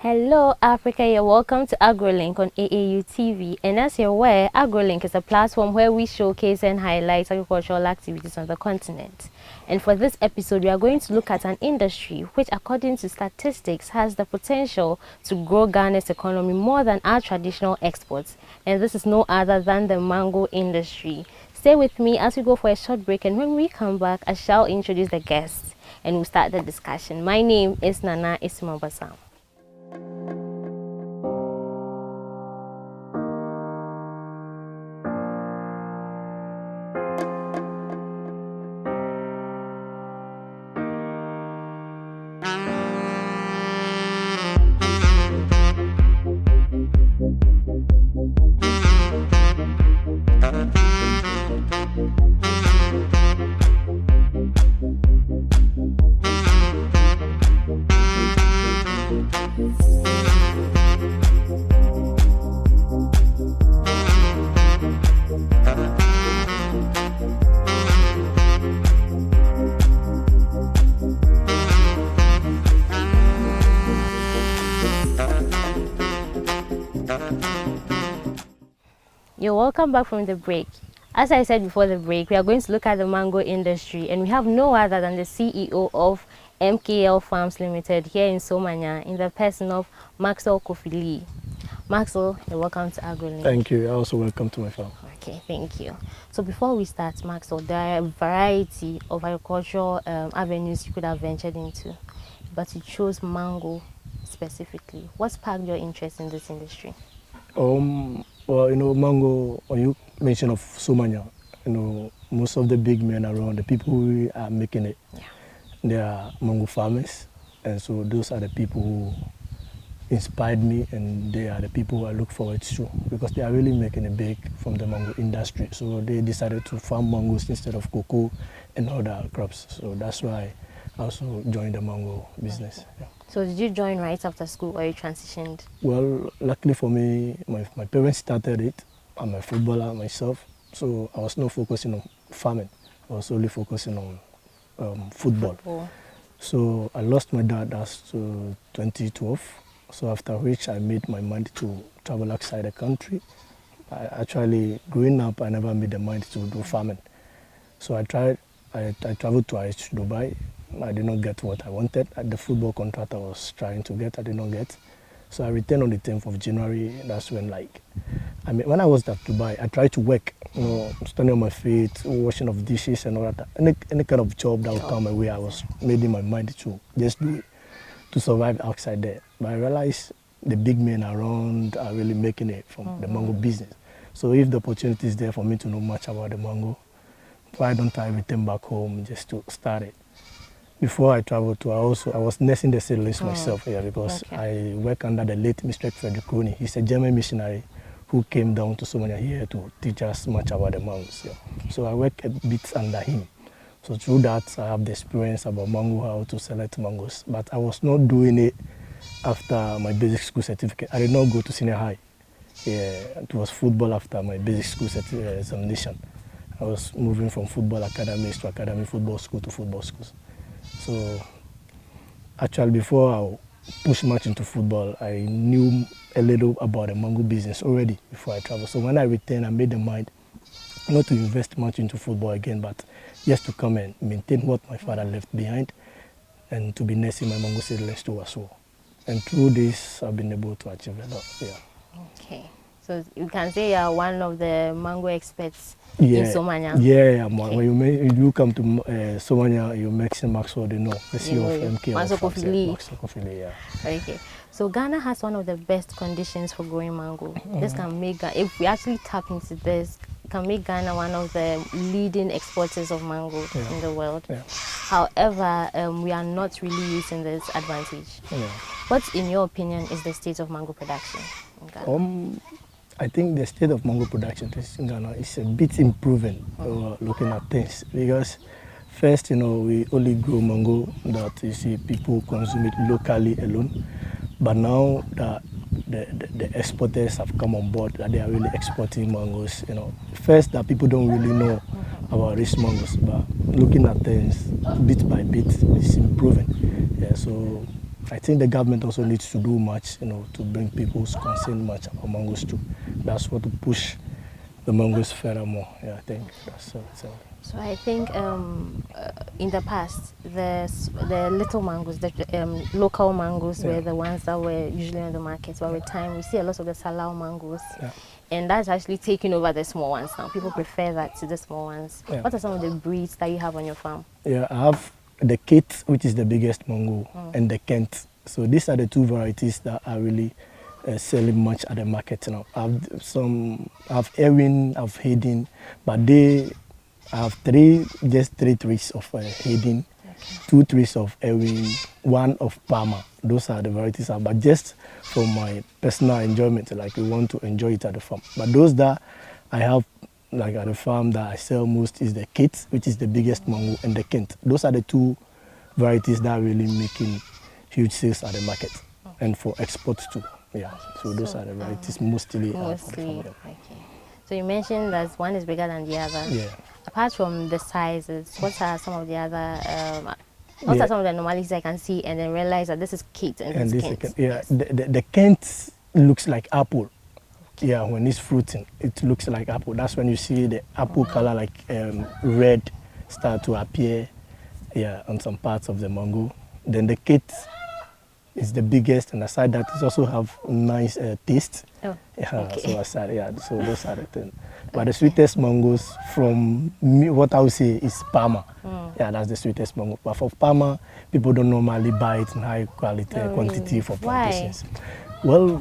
Hello Africa, you're welcome to AGROLINK on AAU TV, and as you're aware, AGROLINK is a platform where we showcase and highlight agricultural activities on the continent. And for this episode, we are going to look at an industry which, according to statistics, has the potential to grow Ghana's economy more than our traditional exports, and this is no other than the mango industry. Stay with me as we go for a short break, and when we come back, I shall introduce the guests and we'll start the discussion. My name is Nana Ismabasam. You're welcome back from the break. As I said before the break, we are going to look at the mango industry, and we have no other than the CEO of MKL Farms Limited here in Somanya, in the person of Maxwell Kofi. Maxwell, you're welcome to AGROLINK. Thank you. You're also welcome to my farm. Okay, thank you. So before we start, Maxwell, there are a variety of agricultural avenues you could have ventured into, but you chose mango specifically. What sparked your interest in this industry? Well, mango, when you mention of Somanya, most of the big men around, the people who are making it, they are mango farmers. And so those are the people who inspired me, and they are the people who I look forward to, because they are really making it big from the mango industry. So they decided to farm mangoes instead of cocoa and other crops. So that's why I also joined the mango business. Okay. Yeah. So did you join right after school, or you transitioned? Well, luckily for me, my parents started it. I'm a footballer myself, so I was not focusing on farming. I was only focusing on football. So I lost my dad, that's 2012. So after which I made my mind to travel outside the country. Growing up, I never made the mind to do farming. So I traveled twice to Dubai. I did not get what I wanted. The football contract I was trying to get, I did not get. So I returned on the 10th of January. That's when, when I was at Dubai, I tried to work, standing on my feet, washing of dishes and all that. Any kind of job that would come my way, I was making my mind to just do it, to survive outside there. But I realized the big men around are really making it from the mango business. So if the opportunity is there for me to know much about the mango, why don't I return back home just to start it? Before I traveled I was nursing the seedlings myself here, because I work under the late Mr. Frederick Rooney. He's a German missionary who came down to Somalia here to teach us much about the mangoes. Yeah. So I work a bit under him. So through that, I have the experience about mango, how to select mangoes. But I was not doing it after my basic school certificate. I did not go to senior high. Yeah, it was football after my basic school examination. I was moving from football academies to academy, football school to football schools. So actually, before I pushed much into football, I knew a little about the mango business already before I traveled. So when I returned, I made the mind not to invest much into football again, but just to come and maintain what my father left behind, and to be nursing my mango seedlings too as well. And through this, I've been able to achieve a lot. Yeah. Okay. So you can say you are one of the mango experts in Somanya. Yeah. Okay. When you come to Somanya, you mention Maxwell, they know the CEO of MKL. Maxwell Kofi, yeah. Okay. So Ghana has one of the best conditions for growing mango. This can make, if we actually tap into this, can make Ghana one of the leading exporters of mango in the world. Yeah. However, we are not really using this advantage. Yeah. What, in your opinion, is the state of mango production in Ghana? I think the state of mango production in Ghana is a bit improving, looking at things, because first, we only grow mango that you see people consume it locally alone, but now that the exporters have come on board, that they are really exporting mangoes. First, that people don't really know about these mangoes, but looking at things bit by bit, it's improving. Yeah, so I think the government also needs to do much, to bring people's concern much about mangoes too. That's what to push the mangoes further more. Yeah, I think that's so. So I think in the past, the little mangoes, the local mangoes were the ones that were usually on the market. But with time, we see a lot of the salau mangoes. Yeah. And that's actually taking over the small ones now. People prefer that to the small ones. Yeah. What are some of the breeds that you have on your farm? Yeah, I have the Kate, which is the biggest mango, and the Kent. So these are the two varieties that are really selling much at the market now. I have Ewing, I have Hayden, but I have just three trees of Hayden, 2 trees of Ewing, 1 of Palmer. Those are the varieties. But just for my personal enjoyment, like we want to enjoy it at the farm. But those that I have like at the farm that I sell most is the Kate, which is the biggest mango, and the Kent. Those are the 2 varieties that are really making huge sales at the market and for exports too. Yeah, so those are the varieties mostly. Okay. So you mentioned that one is bigger than the other. Yeah. Apart from the sizes, what are some of the other? What are some of the anomalies I can see and then realize that this is Kate and this is Kent? Yeah, the Kent looks like apple. Yeah, when it's fruiting, it looks like apple. That's when you see the apple color, like red, start to appear. Yeah, on some parts of the mango. Then the Kate is the biggest, and aside that, it also have nice taste. Oh, yeah, okay. so those are the things. But the sweetest mangoes from me, what I would say is Palmer. Yeah, that's the sweetest mango. But for Palmer, people don't normally buy it in high quality quantity for plantations. Well,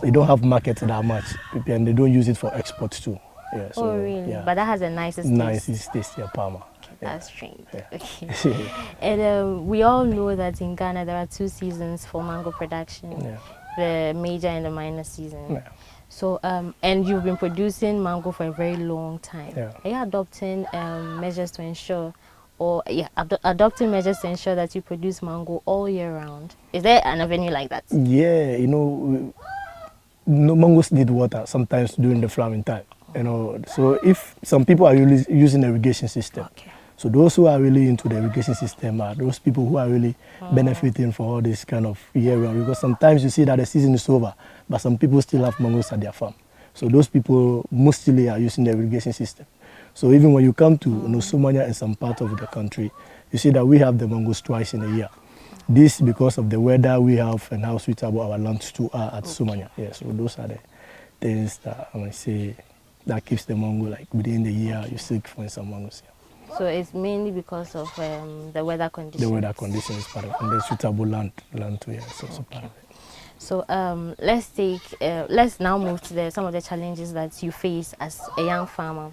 they don't have market that much, and they don't use it for exports too. Yeah, so, really? Yeah. But that has the nicest taste, yeah, Palmer. That's strange. Yeah. Okay. And we all know that in Ghana there are 2 seasons for mango production, the major and the minor season. Yeah. So, and you've been producing mango for a very long time. Yeah. Are you adopting measures to ensure, adopting measures to ensure that you produce mango all year round? Is there an avenue like that? Yeah, mangoes need water sometimes during the flowering time. So if some people are really using irrigation system, so those who are really into the irrigation system are those people who are really benefiting from all this kind of year round, because sometimes you see that the season is over, but some people still have mangoes at their farm. So those people mostly are using the irrigation system. So even when you come to Somalia and some part of the country, you see that we have the mangoes twice in a year. This because of the weather we have and how suitable our lands too are at Somalia. Yeah, so those are the things that I might say that keeps the mango like within the year you still find some mangoes. Yeah. So it's mainly because of the weather conditions. The weather conditions is part of it, and the suitable land too. Yeah, so part of it. So let's now move to some of the challenges that you face as a young farmer.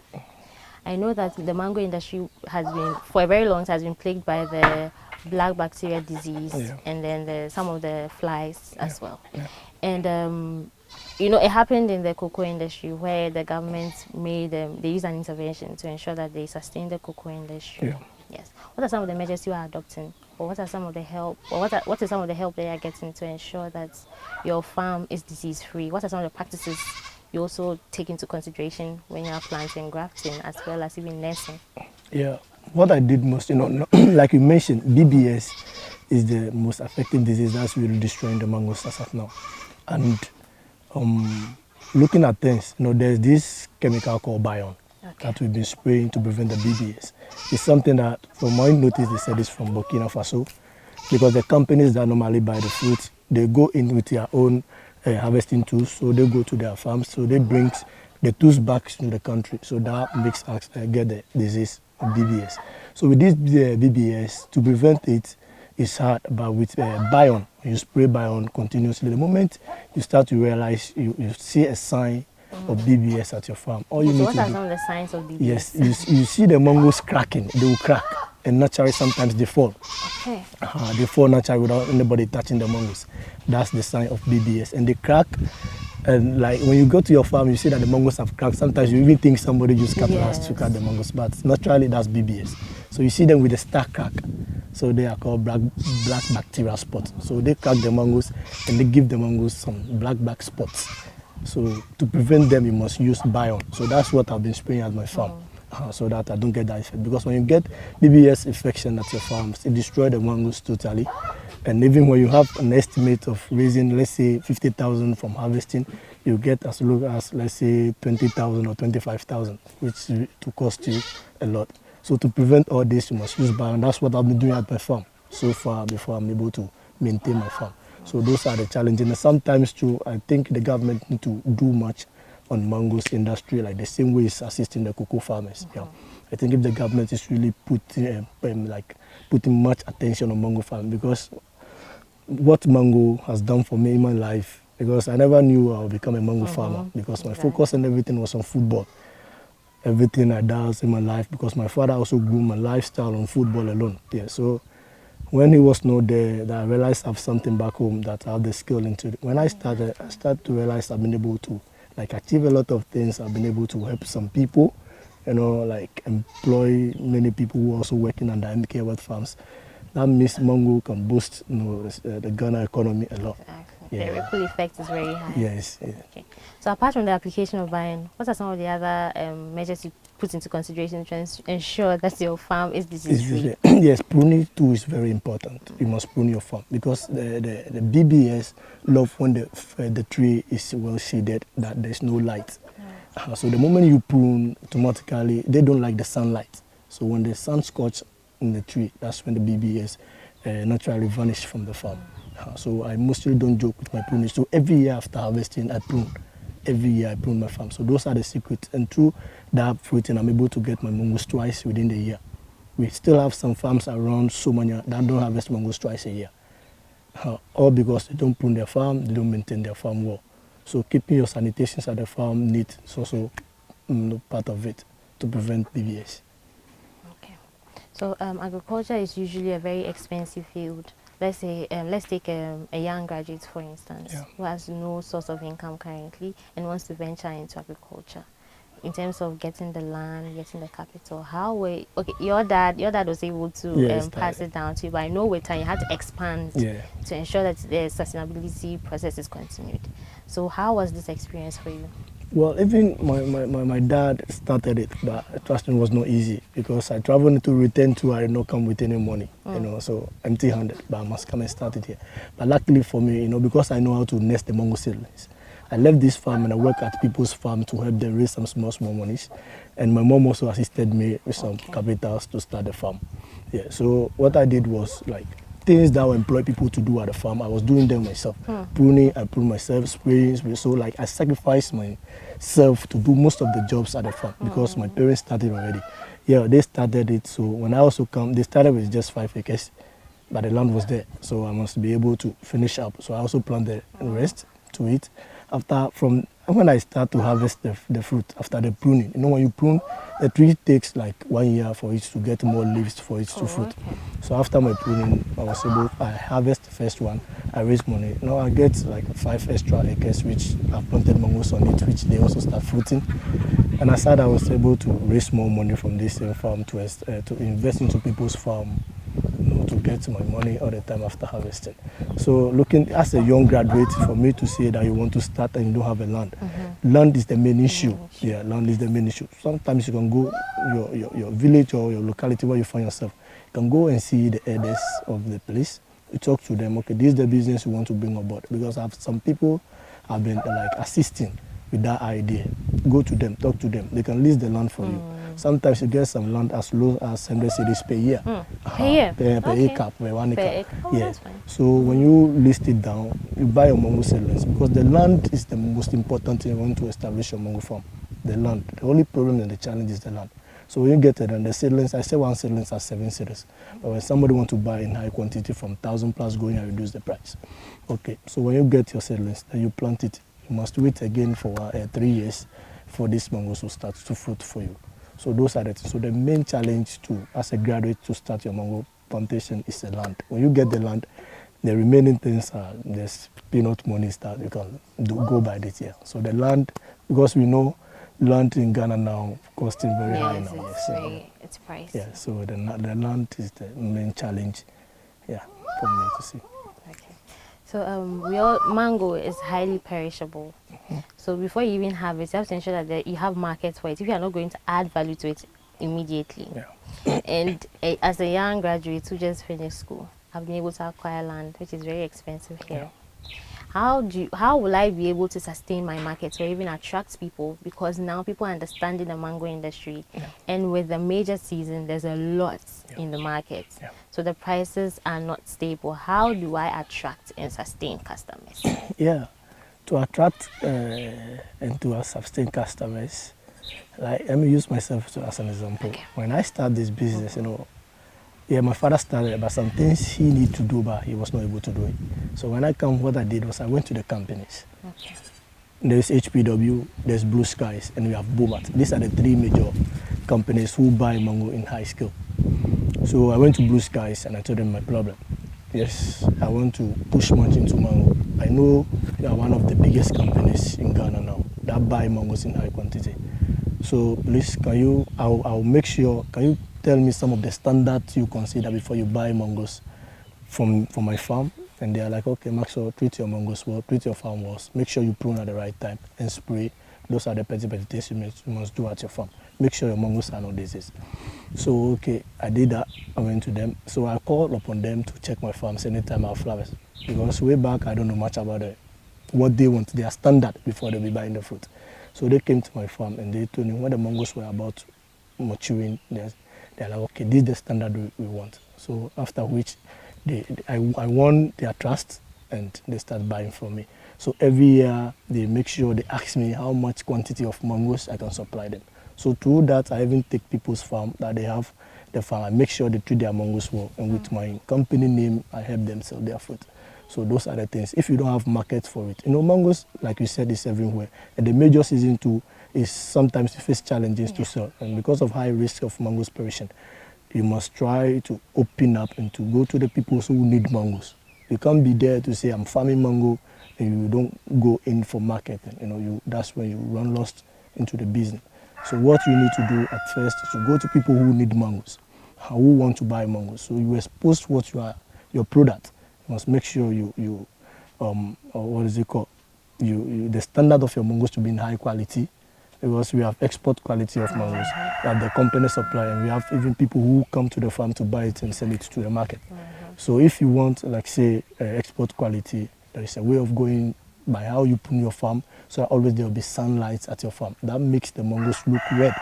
I know that the mango industry has been, for a very long time, has been plagued by the black bacteria disease and then some of the flies as well. Yeah. And it happened in the cocoa industry where the government they used an intervention to ensure that they sustain the cocoa industry. Yeah. Yes. What are some of the measures you are adopting, or what are some of the help, or what is some of the help that you are getting to ensure that your farm is disease free? What are some of the practices you also take into consideration when you are planting, grafting, as well as even nursing? Yeah. What I did most, like you mentioned, BBS is the most effective disease that's really destroying the mangoes as of now. And looking at things, there's this chemical called Bion that we've been spraying to prevent the BBS. It's something that, from my notice, they said it's from Burkina Faso, because the companies that normally buy the fruit, they go in with their own harvesting tools, so they go to their farms, so they bring the tools back to the country, so that makes us get the disease of BBS. So with this BBS, to prevent it, it's hard, but with Bion, you spray Bion continuously. The moment you start to realize you see a sign of BBS at your farm, all you need what to are do, some of the signs of BBS? Yes, you see the mangoes cracking. They will crack, and naturally sometimes they fall. Okay. They fall naturally without anybody touching the mangoes. That's the sign of BBS, and they crack. And like when you go to your farm, you see that the mangoes have cracked. Sometimes you even think somebody used cutlass to cut the mangoes, but naturally that's BBS. So you see them with a stark crack. So they are called black bacterial spots. So they crack the mangoes and they give the mangoes some black spots. So to prevent them, you must use Bion. So that's what I've been spraying at my farm, so that I don't get that effect. Because when you get BBS infection at your farms, it destroys the mangoes totally. And even when you have an estimate of raising, let's say 50,000 from harvesting, you get as low as, let's say, 20,000 or 25,000, which to cost you a lot. So to prevent all this, you must use bio, and that's what I've been doing at my farm so far before I'm able to maintain my farm. So those are the challenges. And sometimes too, I think the government need to do much on mangoes industry, like the same way it's assisting the cocoa farmers. Yeah. I think if the government is really putting much attention on mango farming, because what mango has done for me in my life, because I never knew I would become a mango farmer, because my focus and everything was on football. Everything I did in my life, because my father also grew my lifestyle on football alone. Yeah, so when he was not there, that I realized I have something back home that I have the skill into it. When I started to realize I've been able to achieve a lot of things. I've been able to help some people, like employ many people who are also working under MK World Farms. That means mango can boost the Ghana economy a lot. Exactly. Yeah. The ripple effect is very high. Yes. Yeah. Okay. So apart from the application of buying, what are some of the other measures you put into consideration to ensure that your farm is disease-free? Yes, pruning too is very important. You must prune your farm, because the BBS love when the tree is well shaded, that there's no light. So the moment you prune, automatically they don't like the sunlight. So when the sun scorches in the tree, that's when the BBS naturally vanish from the farm. So I mostly don't joke with my pruning. So every year after harvesting, I prune. Every year I prune my farm. So those are the secrets. And through that fruiting, I'm able to get my mangoes twice within the year. We still have some farms around Somania that don't harvest mangoes twice a year. All because they don't prune their farm, they don't maintain their farm well. So keeping your sanitations at the farm neat is also part of it to prevent BBS. Okay. So agriculture is usually a very expensive field. Let's say, let's take a young graduate, for instance, who has no source of income currently and wants to venture into agriculture. In terms of getting the land, getting the capital, your dad was able to pass it down to you, but I know with time you had to expand to ensure that the sustainability process is continued. So how was this experience for you? Well, even my dad started it, but trust me, it was not easy, because I traveled to return to, I did not come with any money, so empty-handed, but I must come and start it here. But luckily for me, because I know how to nest the mango seedlings, I left this farm and I work at people's farm to help them raise some small monies. And my mom also assisted me with some capitals to start the farm. Yeah, so what I did was things that I would employ people to do at the farm, I was doing them myself. Pruning, I prune myself, spraying. So I sacrificed myself to do most of the jobs at the farm, because my parents started already. Yeah, they started it. So when I also come, they started with just 5 acres, but the land was there. So I must be able to finish up. So I also planted the rest to it. When I start to harvest the fruit after the pruning, when you prune, the tree takes 1 year for it to get more leaves for it to fruit. Okay. So after my pruning, I harvest the first one, I raise money. Now I get 5 extra acres, which I've planted mangoes on it, which they also start fruiting. And I said I was able to raise more money from this same farm to invest into people's farm, to get my money all the time after harvesting. So looking as a young graduate, for me to say that you want to start and you don't have a land, land is the main issue. Yeah, land is the main issue. Sometimes you can go your village or your locality where you find yourself. You can go and see the elders of the place. You talk to them. Okay, this is the business you want to bring aboard, because some people have been assisting with that idea. Go to them, talk to them. They can lease the land for you. Sometimes you get some land as low as 100 cedis per year. Per year? Per acre, per 1 acre. That's fine. So when you list it down, you buy your mango seedlings, because the land is the most important thing you want to establish your mango farm. The land. The only problem and the challenge is the land. So when you get it, and the seedlings, I say one seedlings are 7 cedis. But when somebody wants to buy in high quantity from 1,000 plus going, I reduce the price. Okay, so when you get your seedlings, then you plant it. You must wait again for 3 years for these mangoes to start to fruit for you. So those are the things. So the main challenge as a graduate to start your mango plantation is the land. When you get the land, the remaining things are there's peanut monies that you can go by this year. So the land, because we know land in Ghana now costing very high now. It's pricey. Yeah, so the land is the main challenge, for me to see. Okay. So mango is highly perishable. So before you even have it, you have to ensure that you have markets for it. If you are not going to add value to it immediately. And as a young graduate who just finished school, I've been able to acquire land, which is very expensive here. How will I be able to sustain my market or even attract people? Because now people are understanding the mango industry, and with the major season, there's a lot in the market. So the prices are not stable. How do I attract and sustain customers? Yeah, to attract and to sustain customers, like let me use myself as an example. Okay. When I start this business, my father started, but some things he need to do, but he was not able to do it. So when I come, what I did was I went to the companies. Okay. There's HPW, there's Blue Skies, and we have Boomat. These are the three major companies who buy mango in high scale. So I went to Blue Skies and I told them my problem. Yes, I want to push much into mango. I know you are one of the biggest companies in Ghana now that buy mangoes in high quantity. So please, I'll make sure, can you tell me some of the standards you consider before you buy mangoes from my farm? And they are like, okay, Maxwell, treat your mangoes well, treat your farm well, make sure you prune at the right time and spray. Those are the petty things you must do at your farm. Make sure your mangoes are not diseased. So, okay, I did that. I went to them. So I called upon them to check my farms anytime I have flowers. Because way back, I don't know much about what they want, their standard before they be buying the fruit. So they came to my farm and they told me when the mangoes were about maturing, they're like, okay, this is the standard we want. So after which, I won their trust and they start buying from me. So every year they make sure they ask me how much quantity of mangoes I can supply them. So through that, I even take people's farm that they have the farm. I make sure they treat their mangoes well, and with my company name, I help them sell their fruit. So those are the things. If you don't have markets for it, mangoes, like you said, is everywhere. And the major season too is sometimes you face challenges to sell, and because of high risk of mangoes perishing, you must try to open up and to go to the people who need mangoes. You can't be there to say, I'm farming mango, and you don't go in for marketing. That's when you run lost into the business. So what you need to do at first is to go to people who need mangoes, who want to buy mangoes. So you expose your product. You must make sure the standard of your mangoes to be in high quality, because we have export quality of mangoes. We have the company supply, and we have even people who come to the farm to buy it and sell it to the market. So if you want, like say, export quality, there is a way of going by how you prune your farm, so always there will be sunlight at your farm. That makes the mangoes look red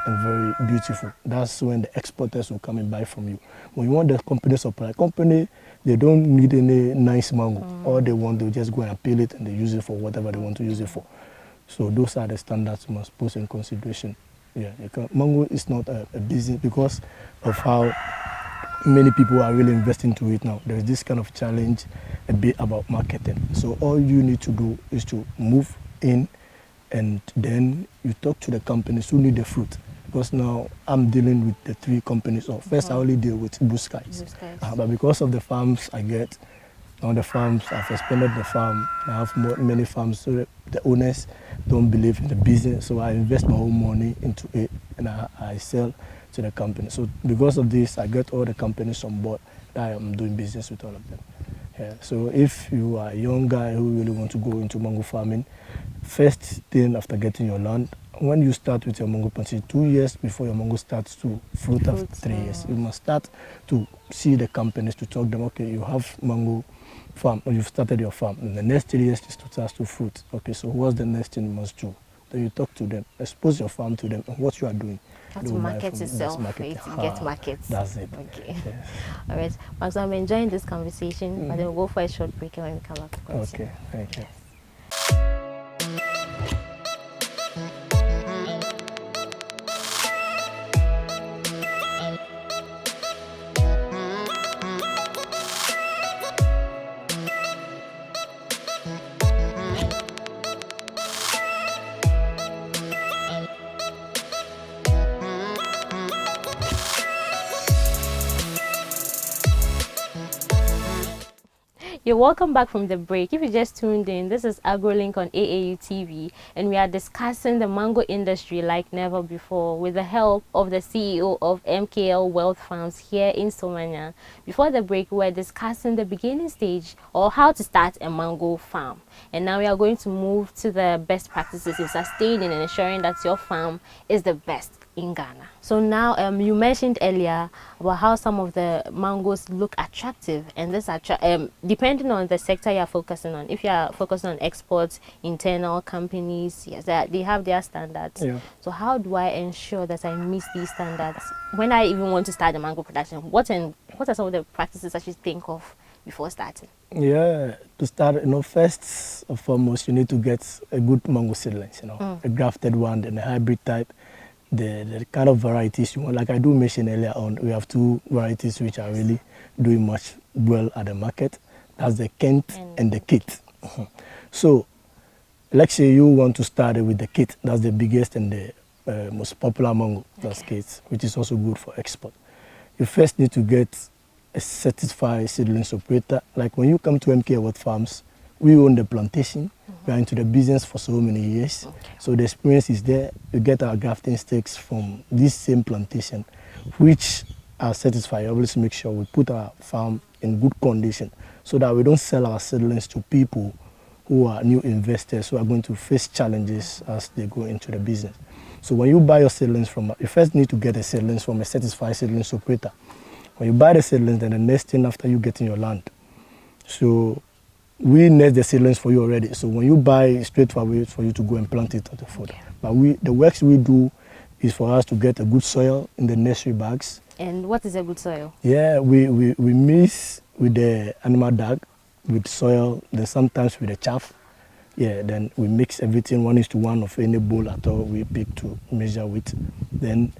and very beautiful. That's when the exporters will come and buy from you. When you want the company supply, they don't need any nice mango. All they want, they'll just go and peel it and they use it for whatever they want to use it for. So those are the standards you must put in consideration. Mango is not a business because of how many people are really investing into it now. There is this kind of challenge a bit about marketing. So all you need to do is to move in, and then you talk to the companies who need the fruit. Because now I'm dealing with the three companies. So first I only deal with Blue Skies. But because of the farms I get, now the farms, I've expanded the farm. I have many farms, so the owners don't believe in the business. So I invest my own money into it, and I sell to the company. So because of this, I get all the companies on board that I am doing business with all of them. So if you are a young guy who really want to go into mango farming, first thing after getting your land, when you start with your mango planting, 2 years before your mango starts to fruit after 3 years, you must start to see the companies to talk them, okay, you have mango farm, or you've started your farm, and the next 3 years is to start to fruit. Okay, so what's the next thing you must do? Then you talk to them, expose your farm to them and what you are doing. That's market itself, right? Get markets. That's it. Okay. Yes. All right. Max, I'm enjoying this conversation, but then we'll go for a short break, and when we come back, we'll continue. Okay, thank you. You're welcome back from the break. If you just tuned in, this is AGROLINK on AAU TV, and we are discussing the mango industry like never before with the help of the CEO of MKL Wealth Farms here in Somania. Before the break, we were discussing the beginning stage or how to start a mango farm. And now we are going to move to the best practices in sustaining and ensuring that your farm is the best in Ghana. So now you mentioned earlier about how some of the mangoes look attractive, and this depending on the sector you're focusing on. If you're focusing on exports, internal companies, yes, they have their standards. Yeah. So how do I ensure that I meet these standards when I even want to start the mango production? What are some of the practices I should think of before starting? Yeah, to start, first and foremost, you need to get a good mango seedlings, a grafted one and a hybrid type. The kind of varieties you want. Like I do mention earlier on, we have two varieties which are really doing much well at the market. That's the Kent and the Kit. So, let's say you want to start with the Kit. That's the biggest and the most popular mango. That's Kit, which is also good for export. You first need to get a certified seedlings operator. Like when you come to MK World Farms, we own the plantation. We are into the business for so many years. So the experience is there. We get our grafting stakes from this same plantation, which are certified. Always make sure we put our farm in good condition so that we don't sell our seedlings to people who are new investors who are going to face challenges as they go into the business. So when you buy your seedlings you first need to get a seedlings from a certified seedlings operator. When you buy the seedlings, then the next thing after you get in your land. So we nest the seedlings for you already. So when you buy, straight away for you to go and plant it on the field. But the works we do is for us to get a good soil in the nursery bags. And what is a good soil? Yeah, we mix with the animal dung, with soil, then sometimes with the chaff. Yeah, then we mix everything 1:1 of any bowl at all we pick to measure with. Then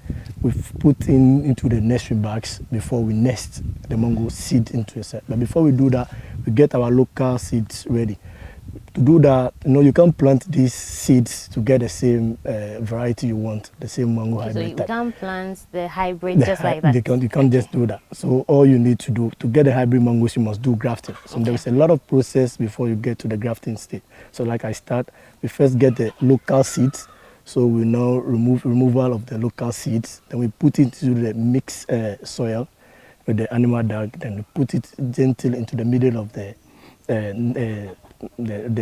we put into the nursery bags before we nest the mango seed into a set. But before we do that, we get our local seeds ready. To do that, you can't plant these seeds to get the same variety you want, the same mango hybrid. So you can't plant the hybrid just like that? You can't just do that. So all you need to do, to get the hybrid mangoes, you must do grafting. So there's a lot of process before you get to the grafting stage. So like we first get the local seeds. So we now removal of the local seeds. Then we put it into the mixed soil with the animal dung. Then we put it gently into the middle of the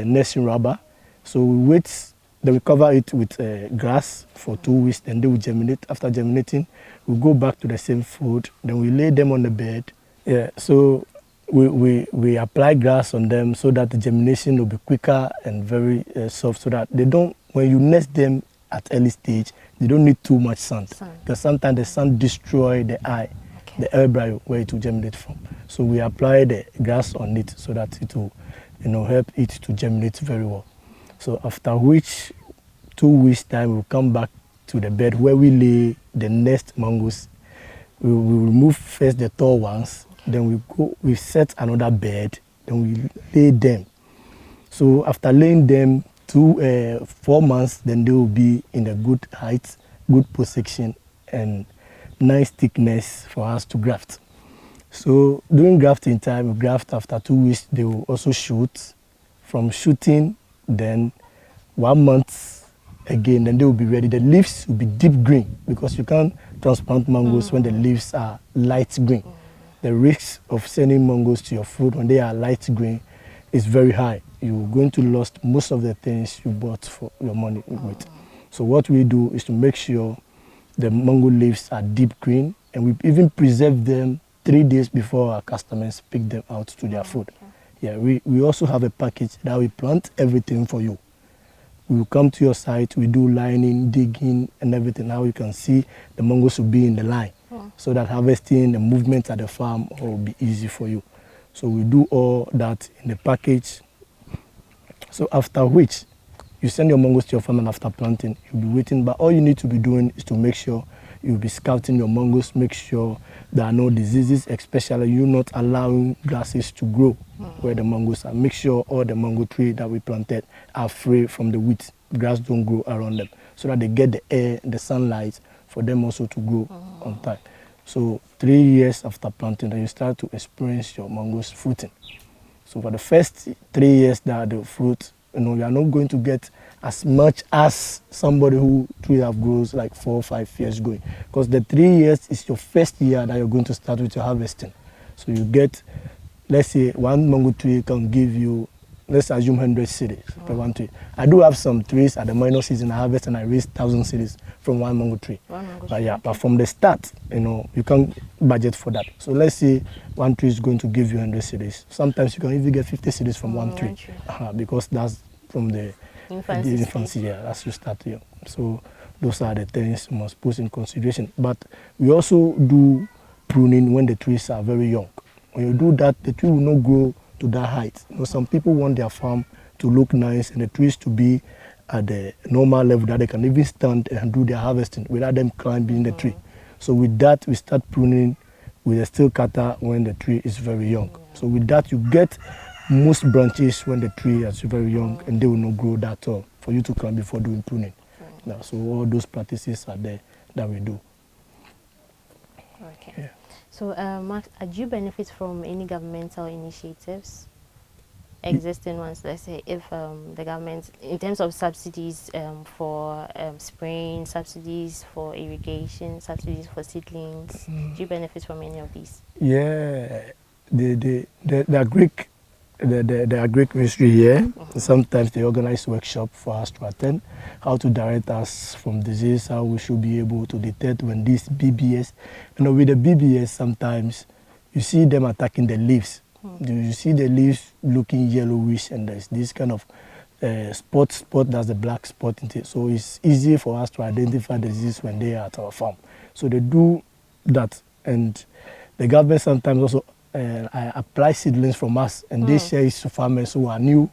nesting rubber. So we wait, then we cover it with grass for 2 weeks, then they will germinate. After germinating, we go back to the same food, then we lay them on the bed. Yeah, so we apply grass on them so that the germination will be quicker and very soft, so that when you nest them at early stage, they don't need too much sun. Because sometimes the sun destroys the eye, the embryo where it will germinate from. So we apply the grass on it so that it will help it to germinate very well. So after which 2 weeks time, we'll come back to the bed where we lay the nest mangoes. We will remove first the tall ones, then we set another bed, then we lay them. So after laying them 4 months, then they will be in a good height, good position, and nice thickness for us to graft. So during grafting time, we graft after 2 weeks, they will also shoot. From shooting, then 1 month again, then they will be ready. The leaves will be deep green because you can't transplant mangoes when the leaves are light green. The risk of sending mangoes to your fruit when they are light green is very high. You're going to lose most of the things you bought for your money with. So what we do is to make sure the mango leaves are deep green, and we even preserve them 3 days before our customers pick them out to their food. Yeah, we also have a package that we plant everything for you. We will come to your site, we do lining, digging, and everything. Now you can see the mangoes will be in the line, so that harvesting, the movement at the farm will be easy for you. So we do all that in the package. So after which, you send your mangoes to your farm, and after planting, you'll be waiting. But all you need to be doing is to make sure you'll be scouting your mangoes, make sure there are no diseases, especially you not allowing grasses to grow where the mangoes are. Make sure all the mango trees that we planted are free from the weeds. Grass don't grow around them, so that they get the air, the sunlight for them also to grow on time. So 3 years after planting, then you start to experience your mangoes fruiting. So for the first 3 years that the fruit, you are not going to get as much as somebody who tree have grows like 4 or 5 years going, because the 3 years is your first year that you're going to start with your harvesting. So you get, let's say, one mango tree can give you let's assume 100 cedis per one tree. I do have some trees at the minor season I harvest and I raise 1,000 cedis from one mango tree. But from the start, you can't budget for that. So let's say one tree is going to give you 100 cedis. Sometimes you can even get 50 cedis from one tree, because that's from the infancy. Yeah, that's you start here. So those are the things you must put in consideration. But we also do pruning when the trees are very young. When you do that, the tree will not grow to that height. Some people want their farm to look nice and the trees to be at the normal level that they can even stand and do their harvesting without them climbing the tree. So with that, we start pruning with a steel cutter when the tree is very young. So with that, you get most branches when the tree is very young and they will not grow that tall for you to climb before doing pruning. So all those practices are there that we do. Okay. Yeah. So, Max, do you benefit from any governmental initiatives, existing ones? Let's say if the government, in terms of subsidies for spraying, subsidies for irrigation, subsidies for seedlings, do you benefit from any of these? Yeah, the agric ministry here, sometimes they organize workshop for us to attend, how to direct us from disease, how we should be able to detect when these BBS, with the BBS sometimes you see them attacking the leaves. You see the leaves looking yellowish and there's this kind of spot that's the black spot in it. So it's easy for us to identify the disease when they are at our farm. So they do that, and the government sometimes also apply seedlings from us, and they share it to farmers who are new,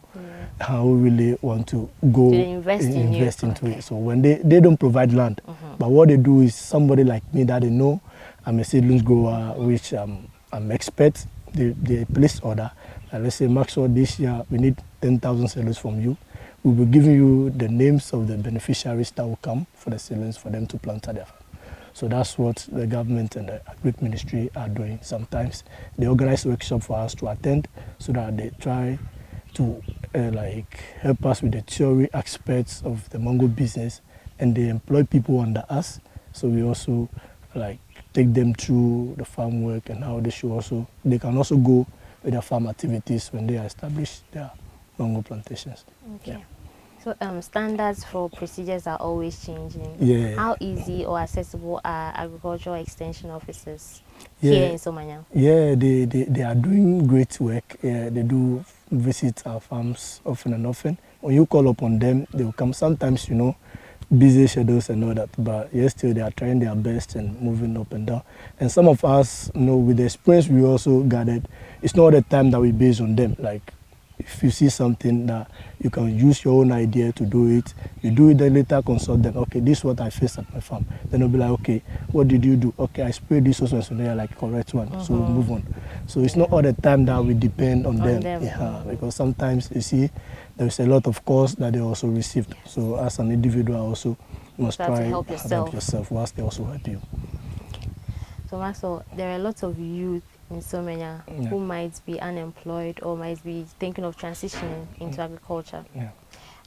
who really want to go invest into it. So when they don't provide land, but what they do is somebody like me that they know I'm a seedlings grower, which I'm expert. They place order. Let's say, Maxwell, this year we need 10,000 seedlings from you. We will give you the names of the beneficiaries that will come for the seedlings for them to plant at their farm. So that's what the government and the agric ministry are doing. Sometimes they organize workshops for us to attend so that they try to help us with the theory aspects of the mango business, and they employ people under us. So we also take them through the farm work and how they can also go with their farm activities when they establish their mango plantations. Okay. Yeah. So standards for procedures are always changing. Yeah. How easy or accessible are agricultural extension officers here in Somanya? Yeah, they are doing great work. Yeah, they do visit our farms often and often. When you call upon them, they will come. Sometimes, busy schedules and all that, but yes, still they are trying their best and moving up and down. And some of us, with the experience we also gathered, it's not all the time that we base on them. Like, if you see something that you can use your own idea to do it, you do it, then later consult them. Okay, this is what I faced at my farm. Then they'll be like, okay, what did you do? Okay, I sprayed this also, so they're like, correct one. So we'll move on. So it's not all the time that we depend on them. Yeah, because sometimes you see there's a lot of costs that they also received. So as an individual also must try to help yourself whilst they also help you. Okay. So Maxwell, there are lots of youth in Somanya who might be unemployed or might be thinking of transitioning into agriculture. Yeah.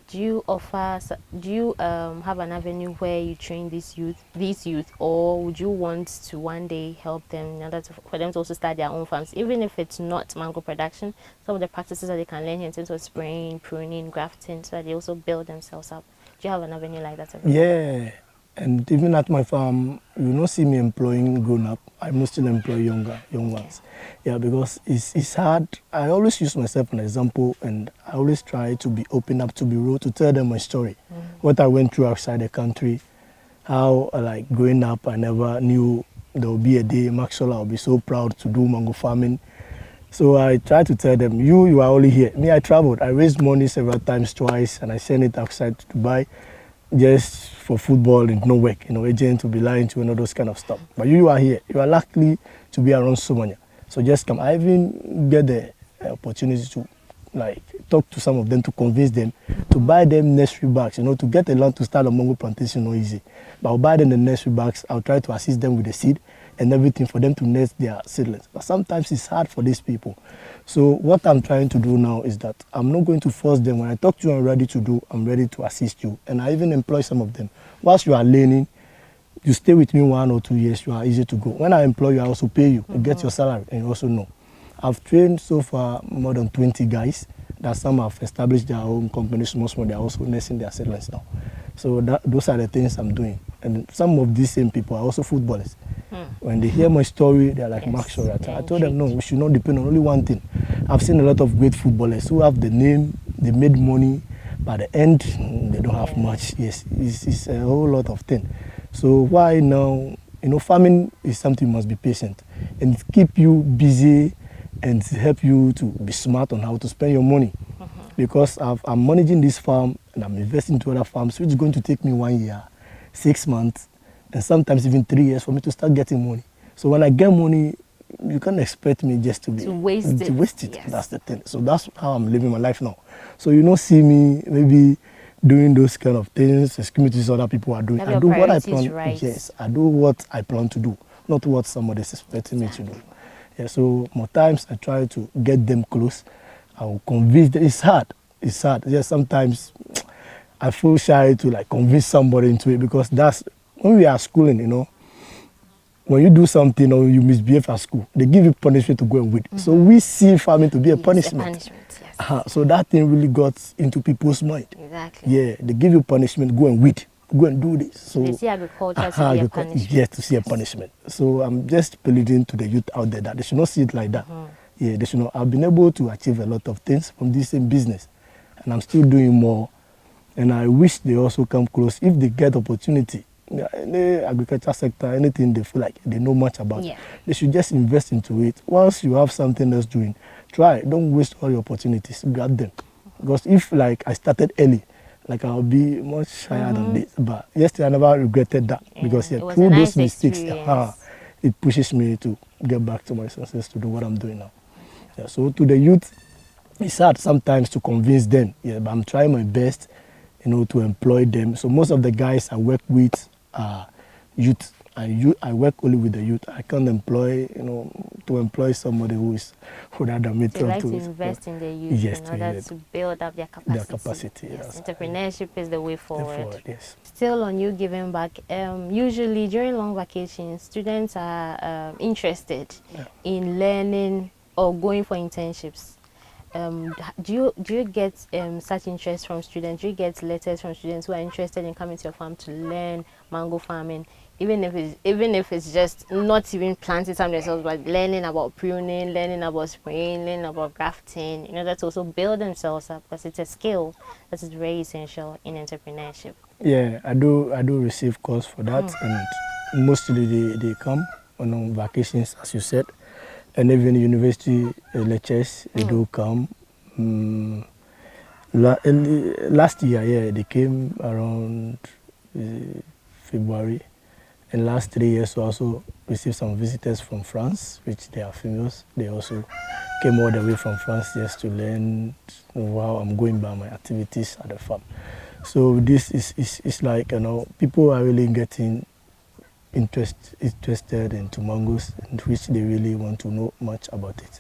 Do you have an avenue where you train these youth, or would you want to one day help them in order for them to also start their own farms, even if it's not mango production? Some of the practices that they can learn here in terms of spraying, pruning, grafting, so that they also build themselves up. Do you have an avenue like that? Yeah. And even at my farm, you will not see me employing grown-up. I mostly employ young ones. Yeah, because it's hard. I always use myself as an example, and I always try to be open up, to be real, to tell them my story. What I went through outside the country, how, growing up, I never knew there would be a day, Maxwell, I'll be so proud to do mango farming. So I try to tell them, you are only here. Me, I traveled. I raised money several times, twice, and I sent it outside to Dubai, just for football and no work, agent to be lying to and all those kind of stuff. But you are here. You are likely to be around Somanya. So just come. I even get the opportunity to talk to some of them, to convince them to buy them nursery bags, to get a land to start a mango plantation not easy. But I'll buy them the nursery bags. I'll try to assist them with the seed and everything for them to nest their seedlings. But sometimes it's hard for these people. So what I'm trying to do now is that I'm not going to force them. When I talk to you, I'm ready to do, I'm ready to assist you. And I even employ some of them. Whilst you are learning, you stay with me 1 or 2 years, you are easy to go. When I employ you, I also pay you. You get your salary and you also know. I've trained so far more than 20 guys that some have established their own companies, small. They are also nursing their seedlings now. So those are the things I'm doing. And some of these same people are also footballers. When they hear my story, they're like, Mark, sorry. I told them, no, we should not depend on only one thing. I've seen a lot of great footballers who have the name, they made money, by the end, they don't have much. Yes, it's a whole lot of things. So why now, farming is something you must be patient and keep you busy and help you to be smart on how to spend your money. Because I'm managing this farm and I'm investing into other farms, which is going to take me 1 year, 6 months, and sometimes even 3 years for me to start getting money. So when I get money, you can't expect me just to waste it. Yes. That's the thing. So that's how I'm living my life now. So you don't see me maybe doing those kind of things, excuse me, other people are doing. I do what I plan. Right. Yes, I do what I plan to do, not what somebody is expecting me to do. Yeah. So more times I try to get them close. I will convince them. It's hard. It's hard. Yes, sometimes I feel shy to like convince somebody into it because that's when we are schooling, when you do something or you misbehave at school, they give you punishment to go and weed. So we see farming to be a punishment. Yes. So that thing really got into people's mind. Exactly. Yeah, they give you punishment, go and weed, go and do this. So they see agriculture to be a punishment. Yes, to see a punishment. So I'm just pleading to the youth out there that they should not see it like that. Yeah, they should not. I've been able to achieve a lot of things from this same business, and I'm still doing more. And I wish they also come close if they get opportunity. In the agriculture sector, anything they feel like they know much about, they should just invest into it. Once you have something else doing, try. Don't waste all your opportunities. Grab them. Because if like I started early, like I'll be much higher than this. But yesterday I never regretted that because through those mistakes, it pushes me to get back to my senses to do what I'm doing now. Yeah, so to the youth, it's hard sometimes to convince them. Yeah, but I'm trying my best, to employ them. So most of the guys I work with are youth. I work only with the youth. I can't employ, to employ somebody who had a method. So you like to invest in the youth in order to build up their capacity. Their capacity, yes. Entrepreneurship is the way forward. Yes. Still on you giving back, usually during long vacations, students are interested in learning or going for internships. Do you get such interest from students? Do you get letters from students who are interested in coming to your farm to learn mango farming, even if it's just not even planting some themselves, but learning about pruning, learning about spraying, learning about grafting, in order to also build themselves up, because it's a skill that is very essential in entrepreneurship. Yeah, I do receive calls for that, and mostly they come on vacations, as you said. And even university lectures, they do come. Last year, they came around February. And last 3 years, we also received some visitors from France, which they are females. They also came all the way from France just to learn how I'm going by my activities at the farm. So this is like, people are really getting interested into mangoes, in which they really want to know much about it.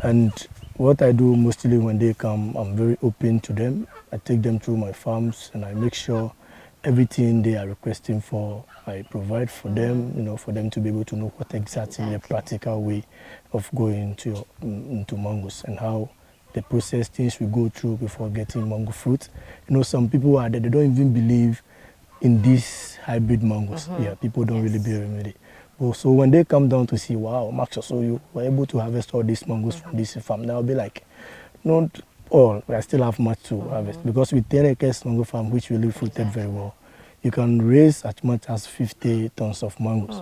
And what I do mostly when they come, I'm very open to them. I take them through my farms and I make sure everything they are requesting for, I provide for them, for them to be able to know what exactly the practical way of going into mangoes and how the process things we go through before getting mango fruit. Some people are there, they don't even believe in these hybrid mangoes. Yeah, people don't really believe in it. So when they come down to see, wow, Max, so you were able to harvest all these mangoes from this farm, they'll be like, not all, I still have much to harvest. Because with 10 acres mango farm, which really fruited very well, you can raise as much as 50 tons of mangoes,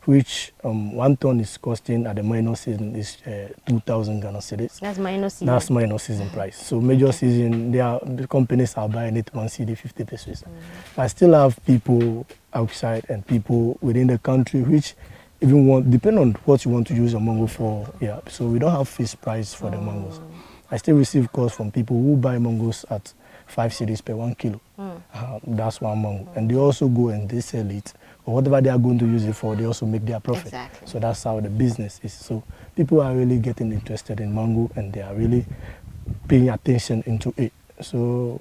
which 1 ton is costing at the minor season is 2,000 Ghana cedis. That's minor season? That's minor season price. So major season, the companies are buying it 1 CD 50 pesos. I still have people outside and people within the country which even want, depend on what you want to use a mango for. Yeah, so we don't have fixed price for the mangoes. I still receive calls from people who buy mangoes at 5 cedis per 1 kilo. That's 1 mango. And they also go and they sell it. Or whatever they are going to use it for, they also make their profit. Exactly. So that's how the business is. So people are really getting interested in mango and they are really paying attention into it. So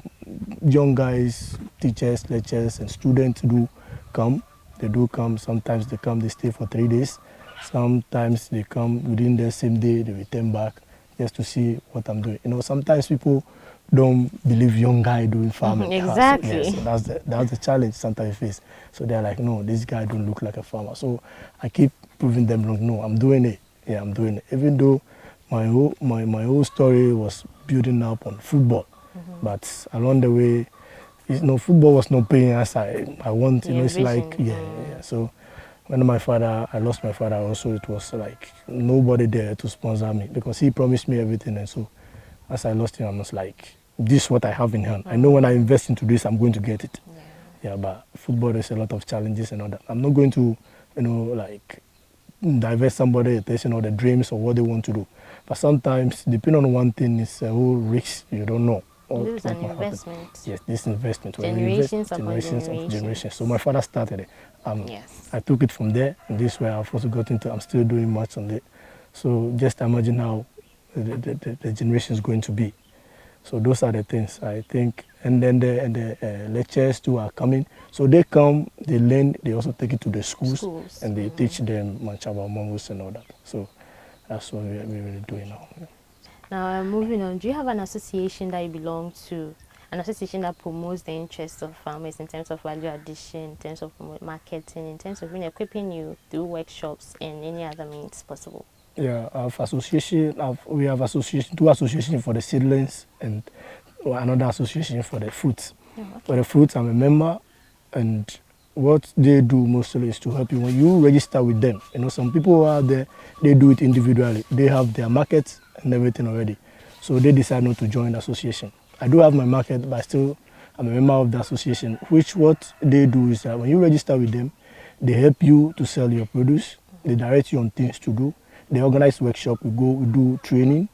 young guys, teachers, lecturers, and students do come. They do come. Sometimes they come, they stay for 3 days. Sometimes they come within the same day, they return back just to see what I'm doing. You know, sometimes people don't believe young guy doing farming. Exactly. So that's the challenge sometimes you face. So they're like, no, this guy don't look like a farmer. So I keep proving them wrong. No, I'm doing it. Yeah, I'm doing it. Even though my whole story was building up on football, but along the way, you know, football was not paying as I want. You know, it's like yeah. So when I lost my father also, it was like nobody there to sponsor me because he promised me everything. And so as I lost him, I was like, this is what I have in hand. I know when I invest into this, I'm going to get it. Yeah, but football, there's a lot of challenges and all that. I'm not going to, you know, like divert somebody's attention or the dreams or what they want to do. But sometimes, depending on one thing, it's a whole risk you don't know. This is an investment. Yes, this investment. Generations upon generations. So my father started it. Yes. I took it from there, and this way I've also got into. I'm still doing much on it. So just imagine how the generation is going to be. So those are the things I think. And then the lecturers too are coming. So they come, they learn, they also take it to the schools. And they teach them much about mangoes and all that. So that's what we're really doing now. Now, moving on, do you have an association that you belong to? An association that promotes the interests of farmers in terms of value addition, in terms of marketing, in terms of equipping you through workshops and any other means possible? Yeah, we have two associations for the seedlings and another association for the fruits. For the fruits, I'm a member, and what they do mostly is to help you when you register with them. You know, some people out there, they do it individually. They have their markets and everything already. So they decide not to join the association. I do have my market, but still I'm a member of the association, which what they do is that when you register with them, they help you to sell your produce. They direct you on things to do. They organize workshop. We do training,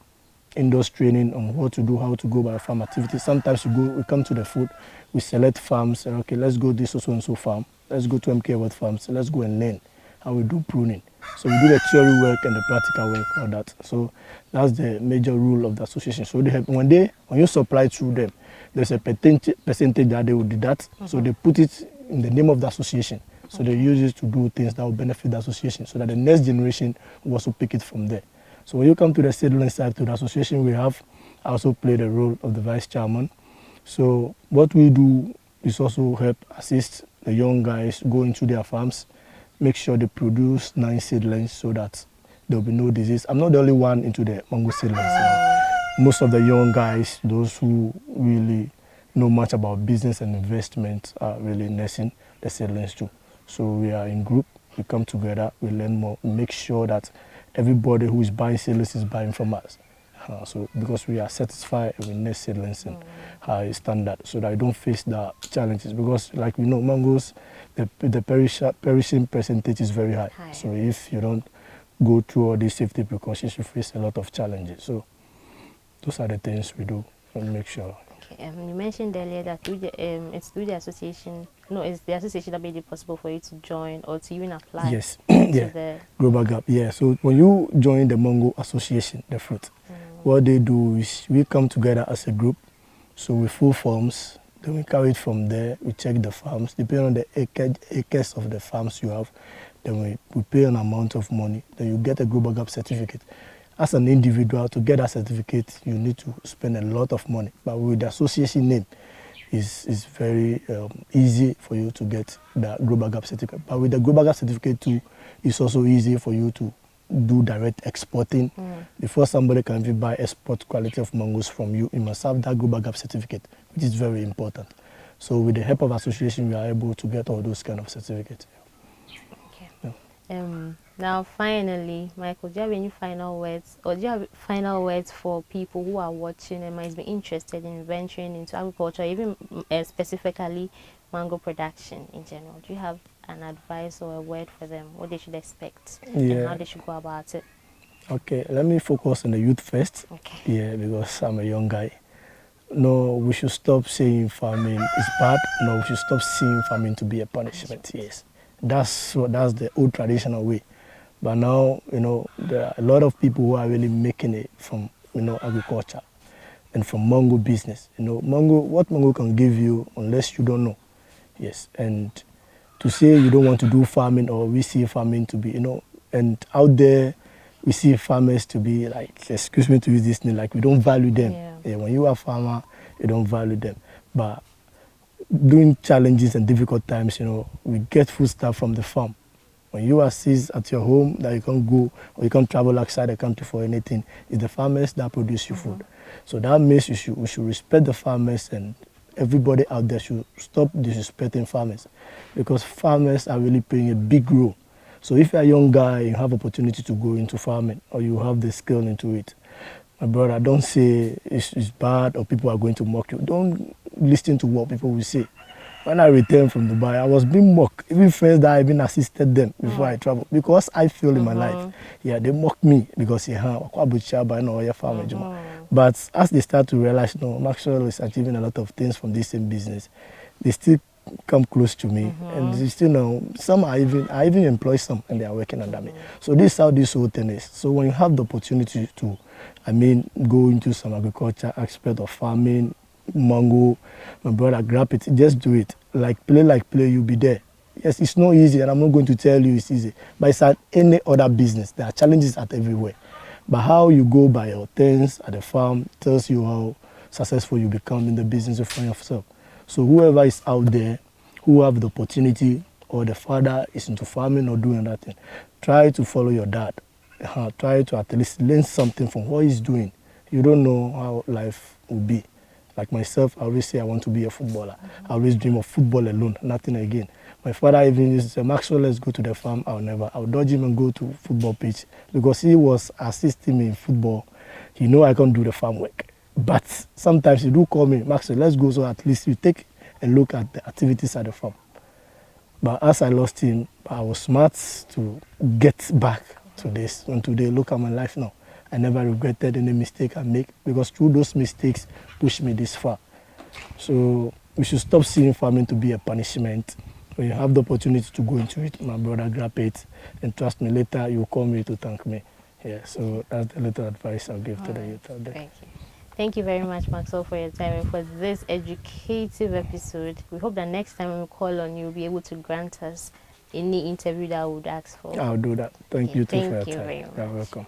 indoors training on what to do, how to go about farm activities. Sometimes we come to the food, we select farms, and okay, let's go this so and so farm. Let's go to MK World Farms. Let's go and learn how we do pruning. So we do the theory work and the practical work, all that. So that's the major rule of the association. So they have, when you supply through them, there's a percentage that they will deduct. So they put it in the name of the association. So they use it to do things that will benefit the association, so that the next generation will also pick it from there. So when you come to the seedling side, to the association I also play the role of the vice chairman. So what we do is also help assist the young guys go into their farms, make sure they produce nice seedlings so that there will be no disease. I'm not the only one into the mango seedlings. Most of the young guys, those who really know much about business and investment, are really nursing the seedlings too. So we are in group, we come together, we learn more, we make sure that everybody who is buying seedlings is buying from us. So because we are satisfied with nurse seedlings and high standard, so that I don't face the challenges. Because like we know, mangoes, the perishing percentage is very high. So if you don't go through all these safety precautions, you face a lot of challenges. So those are the things we do and make sure. Okay, you mentioned earlier that it's through the association. No, it's the association that made it possible for you to join or to even apply. Yes, yeah. The Global Gap. Yeah. So when you join the Mango Association, the fruit, what they do is we come together as a group. So we fill forms. Then we carry it from there. We check the farms. Depending on the acres of the farms you have, then we pay an amount of money. Then you get a Global Gap certificate. As an individual, to get that certificate, you need to spend a lot of money. But with the association name, it's very easy for you to get the Global Gap certificate. But with the Global Gap certificate too, it's also easy for you to do direct exporting. Before somebody can even buy export quality of mangoes from you, you must have that Global Gap certificate, which is very important. So with the help of association, we are able to get all those kind of certificates. Okay. Yeah. Now, finally, Michael, do you have any final words, or do you have final words for people who are watching and might be interested in venturing into agriculture, even specifically mango production in general? Do you have an advice or a word for them, what they should expect and how they should go about it? Okay, let me focus on the youth first. Okay. Yeah, because I'm a young guy. No, we should stop saying farming is bad. No, we should stop seeing farming to be a punishment. Yes, that's the old traditional way. But now, you know, there are a lot of people who are really making it from, you know, agriculture and from mango business. You know, what mango can give you unless you don't know. Yes, and to say you don't want to do farming, or we see farming to be, you know, and out there we see farmers to be like, excuse me to use this name, like we don't value them. Yeah. When you are a farmer, you don't value them. But during challenges and difficult times, we get food stuff from the farm. When you are seized at your home that you can't go or you can't travel outside the country for anything, it's the farmers that produce your food. So that means we should respect the farmers, and everybody out there should stop disrespecting farmers, because farmers are really playing a big role. So if you're a young guy, you have opportunity to go into farming or you have the skill into it, my brother, don't say it's bad or people are going to mock you. Don't listen to what people will say. When I returned from Dubai, I was being mocked. Even friends that I even assisted them before I traveled, because I feel in my life, yeah, they mocked me because but as they start to realize, no, Maxwell is achieving a lot of things from this same business, they still come close to me, and they still know. Some I even employ some, and they are working under me. So this is how this whole thing is. So when you have the opportunity to, go into some agriculture aspect of farming, mango, my brother, grab it, just do it. Like play, you'll be there. Yes, it's not easy, and I'm not going to tell you it's easy, but it's at any other business. There are challenges at everywhere. But how you go by your things at the farm tells you how successful you become in the business of yourself. So whoever is out there who have the opportunity, or the father is into farming or doing that thing, try to follow your dad. Try to at least learn something from what he's doing. You don't know how life will be. Like myself, I always say I want to be a footballer. I always dream of football alone, nothing again. My father even used to say, Maxwell, let's go to the farm. I'll dodge him and go to football pitch, because he was assisting me in football. He know I can't do the farm work. But sometimes he do call me, Maxwell, let's go, so at least you take a look at the activities at the farm. But as I lost him, I was smart to get back to this. And today, look at my life now. I never regretted any mistake I make, because through those mistakes pushed me this far. So we should stop seeing farming to be a punishment. When you have the opportunity to go into it, my brother, grab it, and trust me, later you'll call me to thank me. Yeah, so that's the little advice I'll give to the youth out there. Thank you. Thank you very much, Maxwell, for your time and for this educative episode. We hope that next time when we call on you, you'll be able to grant us any interview that we would ask for. I'll do that. Thank you too for your time. Very much. You're welcome.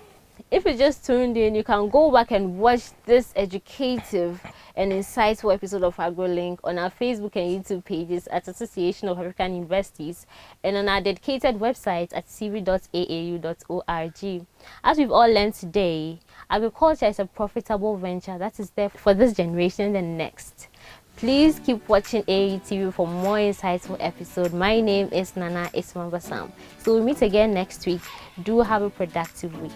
If you just tuned in, you can go back and watch this educative and insightful episode of AGROLINK on our Facebook and YouTube pages at Association of African Universities, and on our dedicated website at cv.aau.org. As we've all learned today, agriculture is a profitable venture that is there for this generation and next. Please keep watching AAU TV for more insightful episodes. My name is Nana Ismambasam. So we'll meet again next week. Do have a productive week.